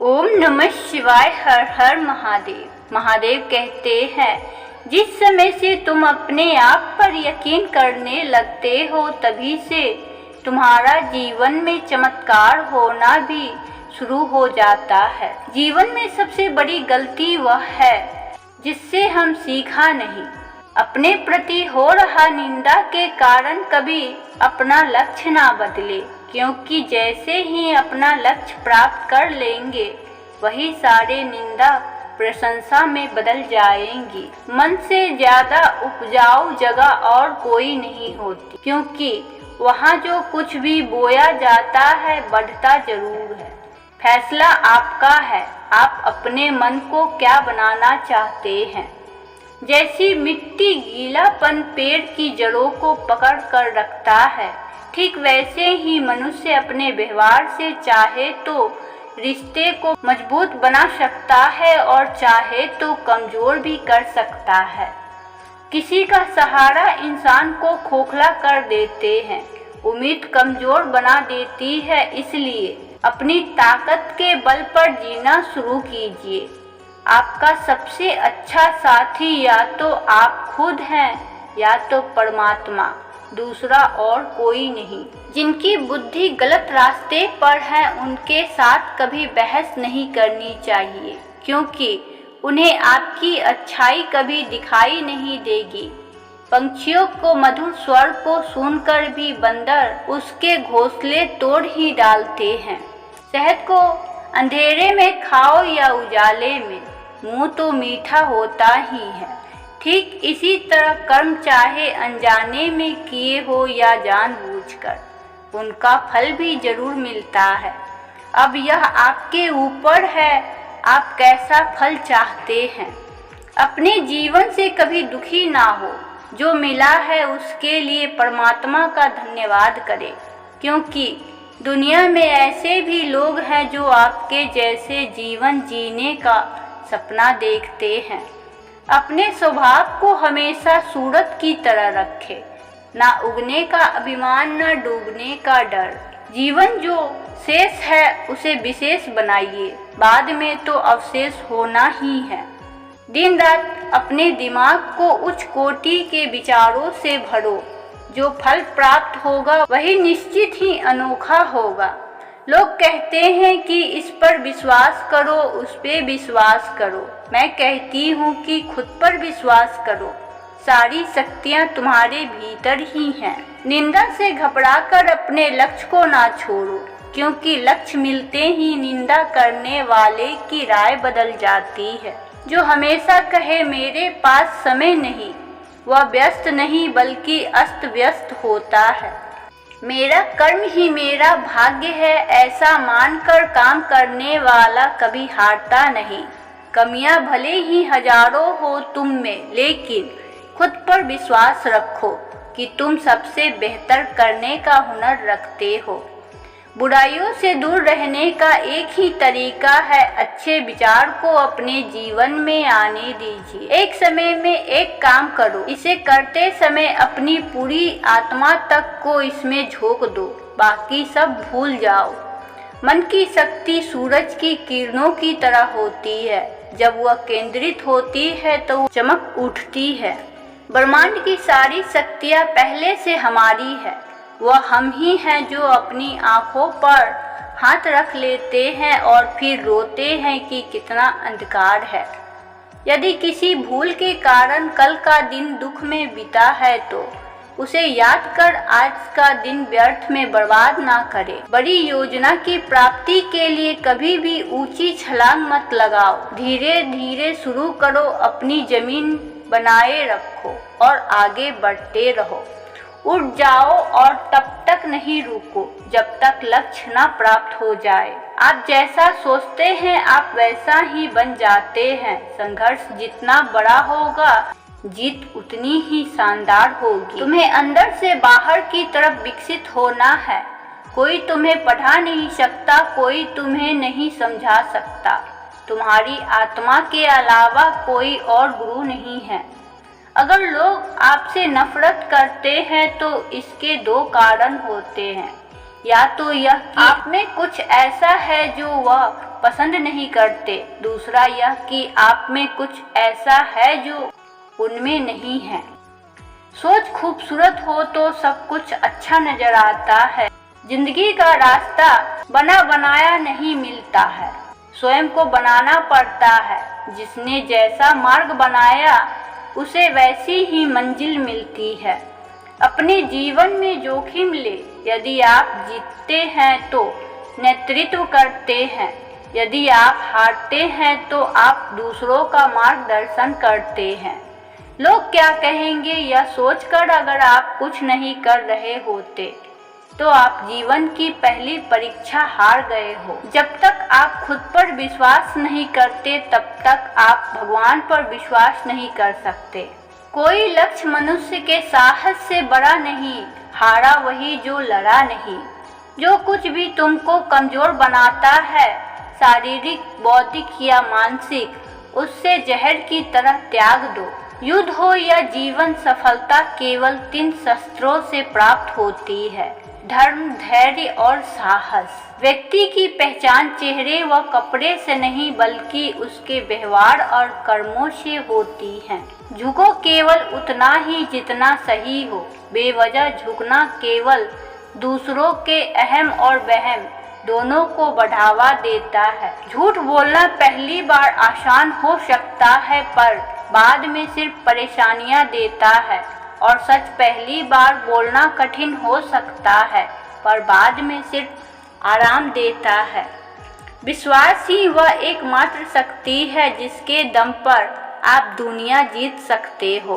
ओम नमः शिवाय। हर हर महादेव। महादेव कहते हैं, जिस समय से तुम अपने आप पर यकीन करने लगते हो तभी से तुम्हारा जीवन में चमत्कार होना भी शुरू हो जाता है। जीवन में सबसे बड़ी गलती वह है जिससे हम सीखा नहीं। अपने प्रति हो रहा निंदा के कारण कभी अपना लक्ष्य ना बदले, क्योंकि जैसे ही अपना लक्ष्य प्राप्त कर लेंगे वही सारे निंदा प्रशंसा में बदल जाएंगी। मन से ज्यादा उपजाऊ जगह और कोई नहीं होती, क्योंकि वहाँ जो कुछ भी बोया जाता है बढ़ता जरूर है। फैसला आपका है, आप अपने मन को क्या बनाना चाहते हैं। जैसी मिट्टी गीलापन पेड़ की जड़ों को पकड़ कर रखता है, ठीक वैसे ही मनुष्य अपने व्यवहार से चाहे तो रिश्ते को मजबूत बना सकता है और चाहे तो कमजोर भी कर सकता है। किसी का सहारा इंसान को खोखला कर देते हैं, उम्मीद कमजोर बना देती है। इसलिए अपनी ताकत के बल पर जीना शुरू कीजिए। आपका सबसे अच्छा साथी या तो आप खुद हैं या तो परमात्मा, दूसरा और कोई नहीं। जिनकी बुद्धि गलत रास्ते पर है उनके साथ कभी बहस नहीं करनी चाहिए, क्योंकि उन्हें आपकी अच्छाई कभी दिखाई नहीं देगी। पंछियों को मधुर स्वर को सुनकर भी बंदर उसके घोंसले तोड़ ही डालते हैं। शहद को अंधेरे में खाओ या उजाले में, मुंह तो मीठा होता ही है। ठीक इसी तरह कर्म चाहे अनजाने में किए हो या जानबूझकर, उनका फल भी जरूर मिलता है। अब यह आपके ऊपर है, आप कैसा फल चाहते हैं। अपने जीवन से कभी दुखी ना हो। जो मिला है उसके लिए परमात्मा का धन्यवाद करें, क्योंकि दुनिया में ऐसे भी लोग हैं जो आपके जैसे जीवन जीने का सपना देखते हैं। अपने स्वभाव को हमेशा सूरत की तरह रखें, ना उगने का अभिमान ना डूबने का डर। जीवन जो शेष है उसे विशेष बनाइए, बाद में तो अवशेष होना ही है। दिन रात अपने दिमाग को उच्च कोटि के विचारों से भरो। जो फल प्राप्त होगा वही निश्चित ही अनोखा होगा। लोग कहते हैं कि इस पर विश्वास करो, उस पे विश्वास करो। मैं कहती हूँ कि खुद पर विश्वास करो। सारी शक्तियाँ तुम्हारे भीतर ही हैं। निंदा से घबराकर अपने लक्ष्य को ना छोड़ो, क्योंकि लक्ष्य मिलते ही निंदा करने वाले की राय बदल जाती है। जो हमेशा कहे मेरे पास समय नहीं, वह व्यस्त नहीं बल्कि अस्त व्यस्त होता है। मेरा कर्म ही मेरा भाग्य है, ऐसा मानकर काम करने वाला कभी हारता नहीं। कमियां भले ही हजारों हो तुम में, लेकिन खुद पर विश्वास रखो कि तुम सबसे बेहतर करने का हुनर रखते हो। बुराइयों से दूर रहने का एक ही तरीका है, अच्छे विचार को अपने जीवन में आने दीजिए। एक समय में एक काम करो, इसे करते समय अपनी पूरी आत्मा तक को इसमें झोंक दो, बाकी सब भूल जाओ। मन की शक्ति सूरज की किरणों की तरह होती है, जब वह केंद्रित होती है तो वो चमक उठती है। ब्रह्मांड की सारी शक्तियाँ पहले से हमारी है। वह हम ही हैं जो अपनी आँखों पर हाथ रख लेते हैं और फिर रोते हैं कि कितना अंधकार है। यदि किसी भूल के कारण कल का दिन दुख में बीता है तो उसे याद कर आज का दिन व्यर्थ में बर्बाद ना करे। बड़ी योजना की प्राप्ति के लिए कभी भी ऊंची छलांग मत लगाओ, धीरे धीरे शुरू करो। अपनी जमीन बनाए रखो और आगे बढ़ते रहो। उठ जाओ और तब तक नहीं रुको जब तक लक्ष्य न प्राप्त हो जाए। आप जैसा सोचते हैं आप वैसा ही बन जाते हैं। संघर्ष जितना बड़ा होगा जीत उतनी ही शानदार होगी। तुम्हें अंदर से बाहर की तरफ विकसित होना है। कोई तुम्हें पढ़ा नहीं सकता, कोई तुम्हें नहीं समझा सकता। तुम्हारी आत्मा के अलावा कोई और गुरु नहीं है। अगर लोग आपसे नफरत करते हैं तो इसके दो कारण होते हैं। या तो यह कि आप में कुछ ऐसा है जो वह पसंद नहीं करते, दूसरा यह कि आप में कुछ ऐसा है जो उनमें नहीं है। सोच खूबसूरत हो तो सब कुछ अच्छा नजर आता है। जिंदगी का रास्ता बना बनाया नहीं मिलता है, स्वयं को बनाना पड़ता है। जिसने जैसा मार्ग बनाया उसे वैसी ही मंजिल मिलती है। अपने जीवन में जोखिम ले, यदि आप जीतते हैं तो नेतृत्व करते हैं, यदि आप हारते हैं तो आप दूसरों का मार्गदर्शन करते हैं। लोग क्या कहेंगे यह सोचकर अगर आप कुछ नहीं कर रहे होते तो आप जीवन की पहली परीक्षा हार गए हो। जब तक आप खुद पर विश्वास नहीं करते तब तक आप भगवान पर विश्वास नहीं कर सकते। कोई लक्ष्य मनुष्य के साहस से बड़ा नहीं, हारा वही जो लड़ा नहीं। जो कुछ भी तुमको कमजोर बनाता है, शारीरिक, बौद्धिक या मानसिक, उससे जहर की तरह त्याग दो। युद्ध हो या जीवन, सफलता केवल 3 शस्त्रों से प्राप्त होती है: धर्म, धैर्य और साहस। व्यक्ति की पहचान चेहरे व कपड़े से नहीं बल्कि उसके व्यवहार और कर्मों से होती है। झुको केवल उतना ही जितना सही हो। बेवजह झुकना केवल दूसरों के अहम और वहम दोनों को बढ़ावा देता है। झूठ बोलना पहली बार आसान हो सकता है पर बाद में सिर्फ परेशानियां देता है, और सच पहली बार बोलना कठिन हो सकता है पर बाद में सिर्फ आराम देता है। विश्वास ही वह एकमात्र शक्ति है जिसके दम पर आप दुनिया जीत सकते हो।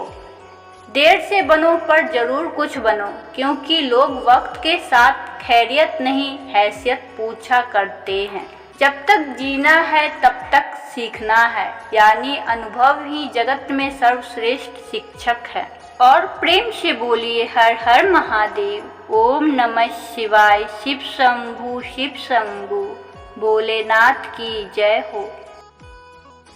देर से बनो पर जरूर कुछ बनो, क्योंकि लोग वक्त के साथ खैरियत नहीं हैसियत पूछा करते हैं। जब तक जीना है तब तक सीखना है, यानी अनुभव ही जगत में सर्वश्रेष्ठ शिक्षक है। और प्रेम से बोलिए हर हर महादेव। ओम नमः शिवाय। शिव शंभु, शिव शंभु। भोलेनाथ की जय हो।